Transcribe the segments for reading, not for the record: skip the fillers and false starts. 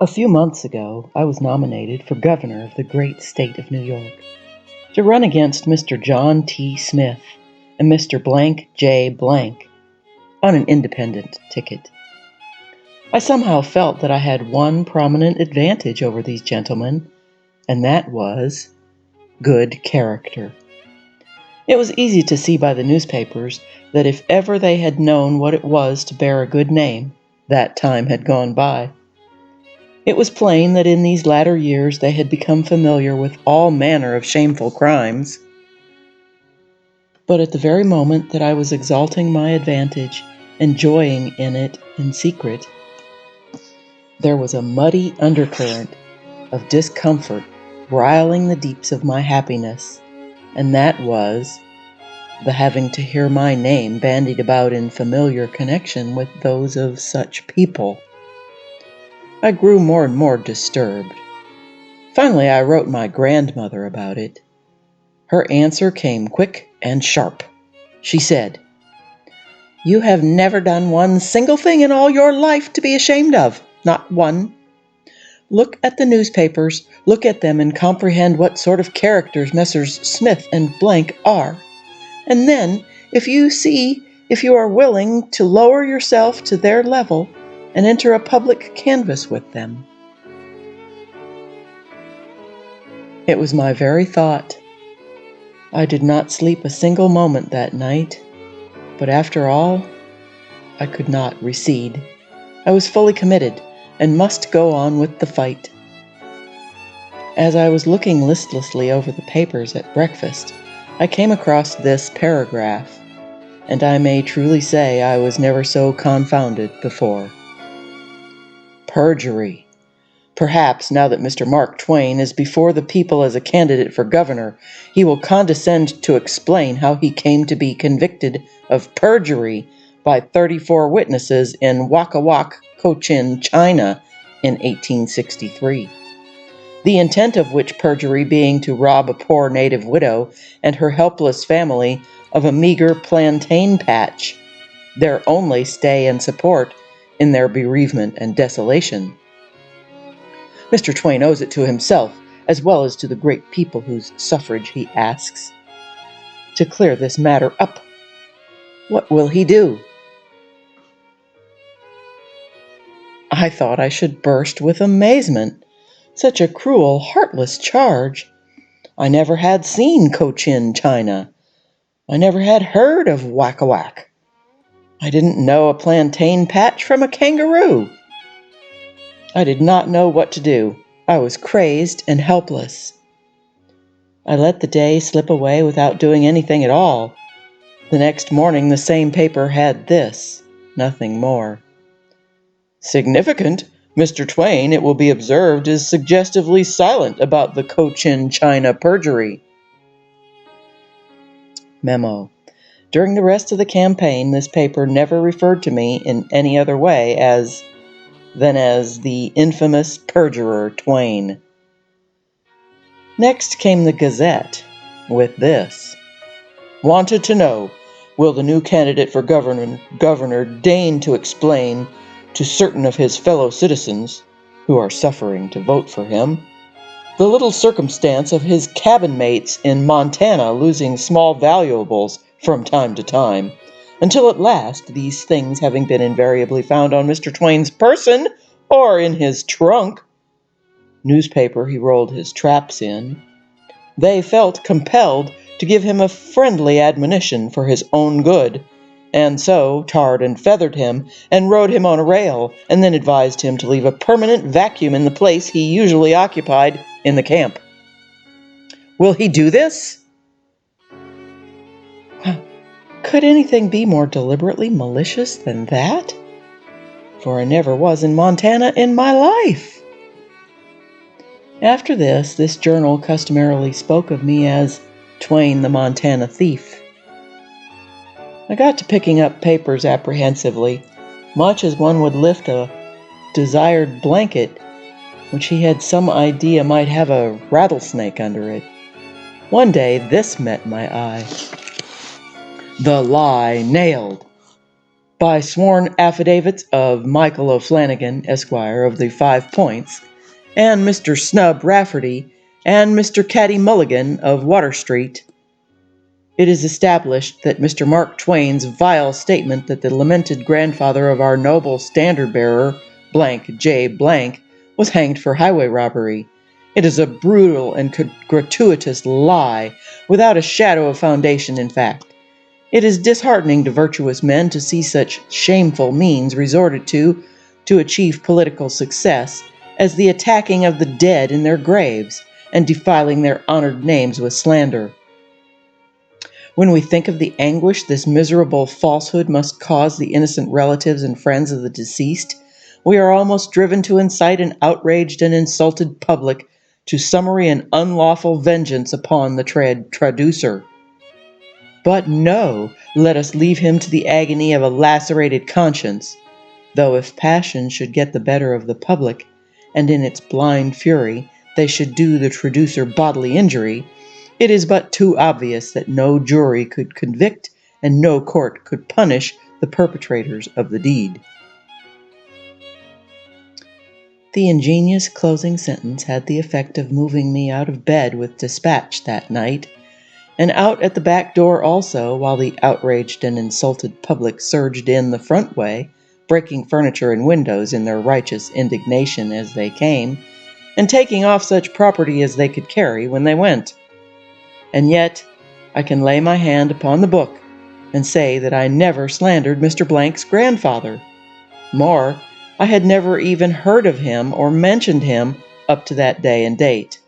A few months ago, I was nominated for governor of the great state of New York to run against Mr. John T. Smith and Mr. Blank J. Blank on an independent ticket. I somehow felt that I had one prominent advantage over these gentlemen, and that was good character. It was easy to see by the newspapers that if ever they had known what it was to bear a good name, that time had gone by. It was plain that in these latter years they had become familiar with all manner of shameful crimes. But at the very moment that I was exalting my advantage and joying in it in secret, there was a muddy undercurrent of discomfort riling the deeps of my happiness, and that was the having to hear my name bandied about in familiar connection with those of such people. I grew more and more disturbed. Finally, I wrote my grandmother about it. Her answer came quick and sharp. She said, "You have never done one single thing in all your life to be ashamed of, not one. Look at the newspapers, look at them and comprehend what sort of characters Messrs. Smith and Blank are. And then, if you are willing to lower yourself to their level and enter a public canvass with them." It was my very thought. I did not sleep a single moment that night, but after all, I could not recede. I was fully committed and must go on with the fight. As I was looking listlessly over the papers at breakfast, I came across this paragraph, and I may truly say I was never so confounded before. Perjury. Perhaps, now that Mr. Mark Twain is before the people as a candidate for governor, he will condescend to explain how he came to be convicted of perjury by 34 witnesses in Wakawak, Cochin, China in 1863. The intent of which perjury being to rob a poor native widow and her helpless family of a meager plantain patch, their only stay and support in their bereavement and desolation. Mr. Twain owes it to himself, as well as to the great people whose suffrage he asks, to clear this matter up. What will he do? I thought I should burst with amazement. Such a cruel, heartless charge. I never had seen Cochin China. I never had heard of Wakawak. I didn't know a plantain patch from a kangaroo. I did not know what to do. I was crazed and helpless. I let the day slip away without doing anything at all. The next morning the same paper had this, nothing more. Significant, Mr. Twain, it will be observed, is suggestively silent about the Cochin China perjury. Memo. During the rest of the campaign, this paper never referred to me in any other way than as the infamous Perjurer Twain. Next came the Gazette, with this: "Wanted to know, will the new candidate for governor deign to explain to certain of his fellow citizens, who are suffering to vote for him, the little circumstance of his cabin mates in Montana losing small valuables from time to time, until at last, these things having been invariably found on Mr. Twain's person or in his trunk," newspaper he rolled his traps in, "they felt compelled to give him a friendly admonition for his own good, and so tarred and feathered him and rode him on a rail, and then advised him to leave a permanent vacuum in the place he usually occupied in the camp." Will he do this? Could anything be more deliberately malicious than that? For I never was in Montana in my life. After this journal customarily spoke of me as Twain the Montana Thief. I got to picking up papers apprehensively, much as one would lift a desired blanket, which he had some idea might have a rattlesnake under it. One day this met my eye. "The lie nailed." by sworn affidavits of Michael O'Flanagan, Esquire, of the 5 Points, and Mr. Snub Rafferty, and Mr. Caddy Mulligan of Water Street, it is established that Mr. Mark Twain's vile statement that the lamented grandfather of our noble standard-bearer, J. was hanged for highway robbery. It is a brutal and gratuitous lie, without a shadow of foundation in fact. It is disheartening to virtuous men to see such shameful means resorted to achieve political success, as the attacking of the dead in their graves, and defiling their honored names with slander. When we think of the anguish this miserable falsehood must cause the innocent relatives and friends of the deceased, we are almost driven to incite an outraged and insulted public to summary and unlawful vengeance upon the traducer. But no, let us leave him to the agony of a lacerated conscience, though if passion should get the better of the public, and in its blind fury they should do the traducer bodily injury, it is but too obvious that no jury could convict and no court could punish the perpetrators of the deed. The ingenious closing sentence had the effect of moving me out of bed with dispatch that night, and out at the back door also, while the outraged and insulted public surged in the front way, breaking furniture and windows in their righteous indignation as they came, and taking off such property as they could carry when they went. And yet, I can lay my hand upon the book and say that I never slandered Mr. Blank's grandfather. More, I had never even heard of him or mentioned him up to that day and date.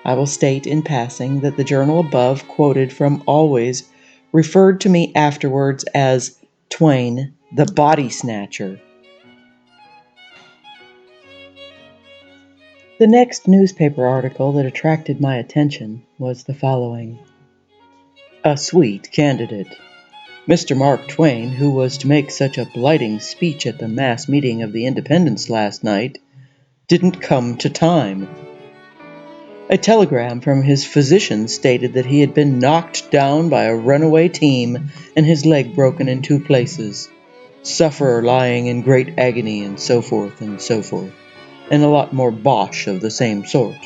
I will state in passing that the journal above quoted from always referred to me afterwards as Twain, the body snatcher. The next newspaper article that attracted my attention was the following. A sweet candidate. Mr. Mark Twain, who was to make such a blighting speech at the mass meeting of the Independents last night, didn't come to time. A telegram from his physician stated that he had been knocked down by a runaway team and his leg broken in 2 places. Sufferer lying in great agony, and so forth, and a lot more bosh of the same sort.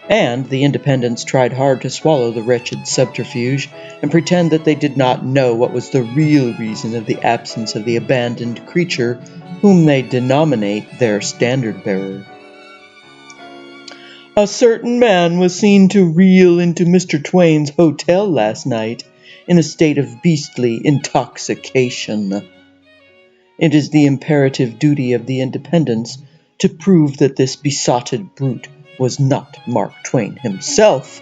And the Independents tried hard to swallow the wretched subterfuge and pretend that they did not know what was the real reason of the absence of the abandoned creature whom they denominate their standard-bearer. A certain man was seen to reel into Mr. Twain's hotel last night in a state of beastly intoxication. It is the imperative duty of the Independents to prove that this besotted brute was not Mark Twain himself.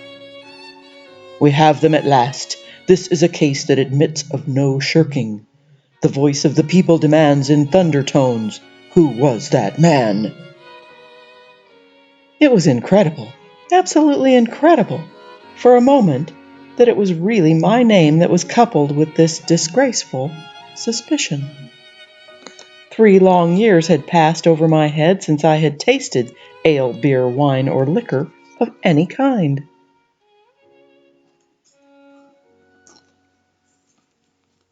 We have them at last. This is a case that admits of no shirking. The voice of the people demands in thunder tones, who was that man? It was incredible, absolutely incredible, for a moment, that it was really my name that was coupled with this disgraceful suspicion. 3 long years had passed over my head since I had tasted ale, beer, wine, or liquor of any kind.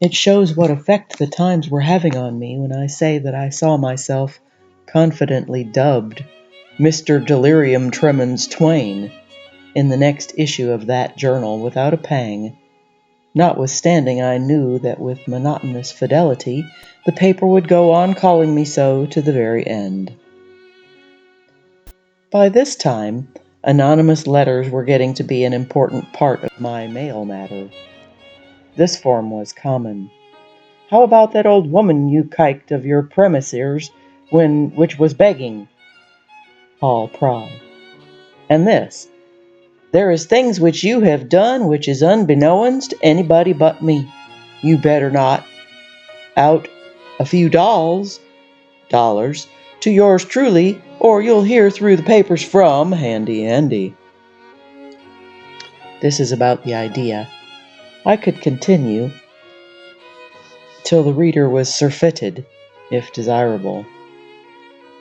It shows what effect the times were having on me when I say that I saw myself confidently dubbed Mr. Delirium Tremens Twain in the next issue of that journal without a pang, notwithstanding I knew that with monotonous fidelity the paper would go on calling me so to the very end. By this time, anonymous letters were getting to be an important part of my mail matter. This form was common. How about that old woman you kiked of your premises which was begging? All Pry. And this, there is things which you have done which is unbeknownst to anybody but me. You better not out a few dollars to yours truly, or you'll hear through the papers from Handy Andy. This is about the idea. I could continue till the reader was surfeited, if desirable.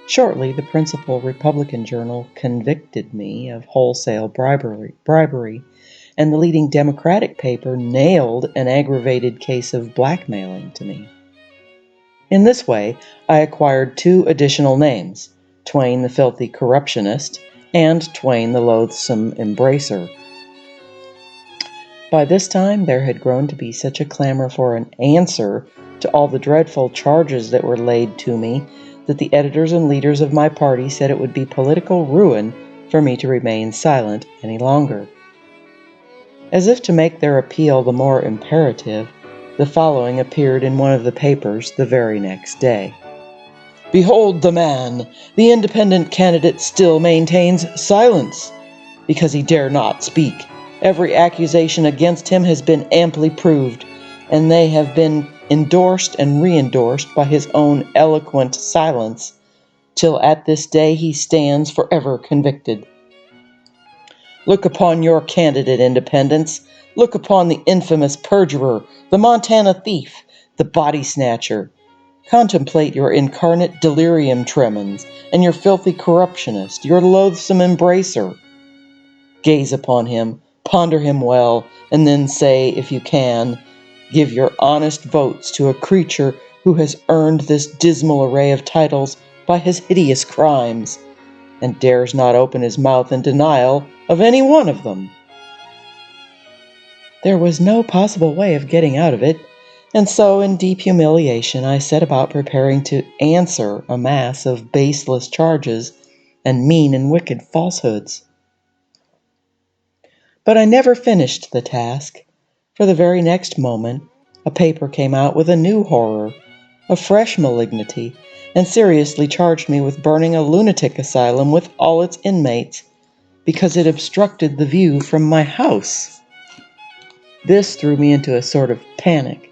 Shortly, the principal Republican journal convicted me of wholesale bribery, and the leading Democratic paper nailed an aggravated case of blackmailing to me. In this way, I acquired 2 additional names, Twain the Filthy Corruptionist and Twain the Loathsome Embracer. By this time, there had grown to be such a clamor for an answer to all the dreadful charges that were laid to me that the editors and leaders of my party said it would be political ruin for me to remain silent any longer. As if to make their appeal the more imperative, the following appeared in one of the papers the very next day. "Behold the man! The independent candidate still maintains silence, because he dare not speak. Every accusation against him has been amply proved, and they have been endorsed and re-endorsed by his own eloquent silence, till at this day he stands forever convicted. Look upon your candidate, independents. Look upon the infamous perjurer, the Montana thief, the body snatcher. Contemplate your incarnate delirium tremens, and your filthy corruptionist, your loathsome embracer. Gaze upon him, ponder him well, and then say, if you can, give your honest votes to a creature who has earned this dismal array of titles by his hideous crimes, and dares not open his mouth in denial of any one of them." There was no possible way of getting out of it, and so in deep humiliation I set about preparing to answer a mass of baseless charges and mean and wicked falsehoods. But I never finished the task, for the very next moment a paper came out with a new horror, a fresh malignity, and seriously charged me with burning a lunatic asylum with all its inmates, because it obstructed the view from my house. This threw me into a sort of panic.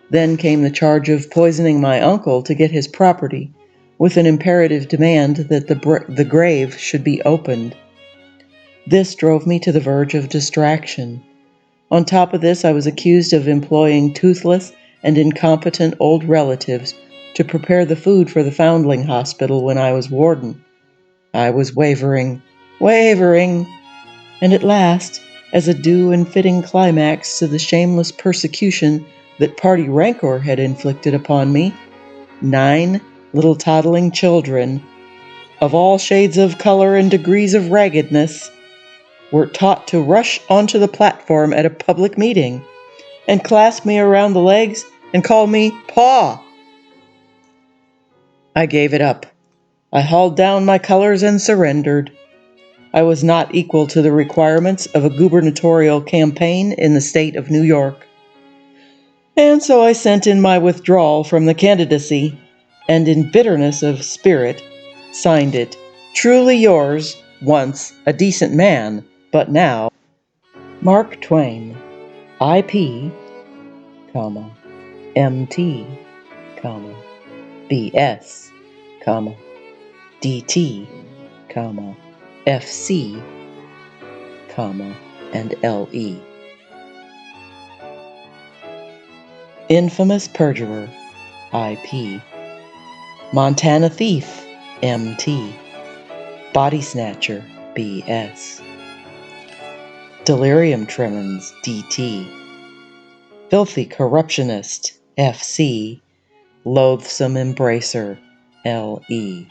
Then came the charge of poisoning my uncle to get his property, with an imperative demand that the grave should be opened. This drove me to the verge of distraction. On top of this, I was accused of employing toothless and incompetent old relatives to prepare the food for the foundling hospital when I was warden. I was wavering, and at last, as a due and fitting climax to the shameless persecution that party rancor had inflicted upon me, 9 little toddling children, of all shades of color and degrees of raggedness, were taught to rush onto the platform at a public meeting and clasp me around the legs and call me Pa. I gave it up. I hauled down my colors and surrendered. I was not equal to the requirements of a gubernatorial campaign in the state of New York. And so I sent in my withdrawal from the candidacy, and in bitterness of spirit, signed it, "Truly yours, once a decent man, but now Mark Twain, IP, MT, BS, DT, FC, and LE. Infamous perjurer, IP. Montana thief, MT. Body snatcher, BS. Delirium Tremens, DT. Filthy corruptionist, FC. Loathsome embracer, LE.